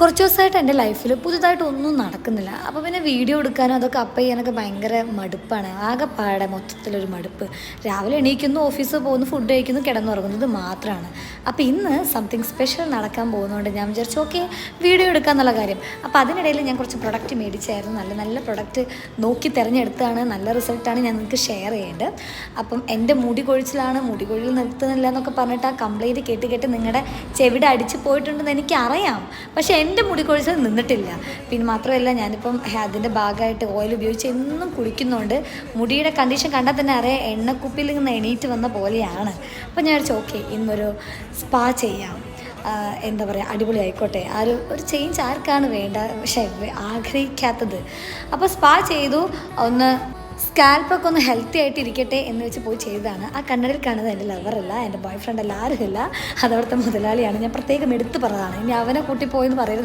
കുറച്ച് ദിവസമായിട്ട് എൻ്റെ ലൈഫിൽ പുതുതായിട്ട് ഒന്നും നടക്കുന്നില്ല. അപ്പോൾ പിന്നെ വീഡിയോ എടുക്കാനും അതൊക്കെ അപ്പ് ചെയ്യാനൊക്കെ ഭയങ്കര മടുപ്പാണ്. ആകെപ്പാടെ മൊത്തത്തിലൊരു മടുപ്പ്. രാവിലെ എണീക്കുന്നു, ഓഫീസിൽ പോകുന്നു, ഫുഡ് കഴിക്കുന്നു, കിടന്നുറങ്ങുന്നത് മാത്രമാണ്. അപ്പോൾ ഇന്ന് സംതിങ് സ്പെഷ്യൽ നടക്കാൻ പോകുന്നതുകൊണ്ട് ഞാൻ വിചാരിച്ചു ഓക്കെ വീഡിയോ എടുക്കാമെന്നുള്ള കാര്യം. അപ്പോൾ അതിനിടയിൽ ഞാൻ കുറച്ച് പ്രൊഡക്റ്റ് മേടിച്ചായിരുന്നു. നല്ല നല്ല പ്രൊഡക്റ്റ് നോക്കി തിരഞ്ഞെടുത്താണ്. നല്ല റിസൾട്ടാണ് ഞാൻ നിങ്ങൾക്ക് ഷെയർ ചെയ്യേണ്ടത്. അപ്പം എൻ്റെ മുടി കൊഴിച്ചിലാണ്, മുടി കൊഴിൽ നിർത്തുന്നില്ല എന്നൊക്കെ പറഞ്ഞിട്ട് ആ കംപ്ലൈൻറ്റ് കേട്ട് കേട്ട് നിങ്ങളുടെ ചെവിടെ അടിച്ച് പോയിട്ടുണ്ടെന്ന് എനിക്കറിയാം. പക്ഷേ എൻ്റെ മുടി കൊഴിച്ചൽ നിന്നിട്ടില്ല. പിന്നെ മാത്രമല്ല ഞാനിപ്പം അതിൻ്റെ ഭാഗമായിട്ട് ഓയിൽ ഉപയോഗിച്ച് എന്നും കുളിക്കുന്നുണ്ട്. മുടിയുടെ കണ്ടീഷൻ കണ്ടാൽ തന്നെ അറിയാം എണ്ണക്കുപ്പിയിൽ നിന്ന് എണീറ്റ് വന്ന പോലെയാണ്. അപ്പോൾ ഞാൻ വിചാരിച്ചു ഓക്കെ ഇന്നൊരു സ്പാ ചെയ്യാം. എന്താ പറയുക, അടിപൊളി ആയിക്കോട്ടെ. ഒരു ചേഞ്ച് ആർക്കാണ് വേണ്ട, പക്ഷേ ആഗ്രഹിക്കാത്തത്. അപ്പോൾ സ്പാ ചെയ്തു. ഒന്ന് സ്കാൽപ്പൊക്കെ ഒന്ന് ഹെൽത്തി ആയിട്ട് ഇരിക്കട്ടെ എന്ന് വെച്ച് പോയി ചെയ്തതാണ്. ആ കണ്ണടിൽ കാണുന്നത് എൻ്റെ ലവറല്ല, എൻ്റെ ബോയ് ഫ്രണ്ട് അല്ല, ആരുമില്ല. അതവിടുത്തെ മുതലാളിയാണ്. ഞാൻ പ്രത്യേകം എടുത്ത് പറഞ്ഞതാണ്. ഇനി അവനെ കൂട്ടി പോയെന്ന് പറയരുത്.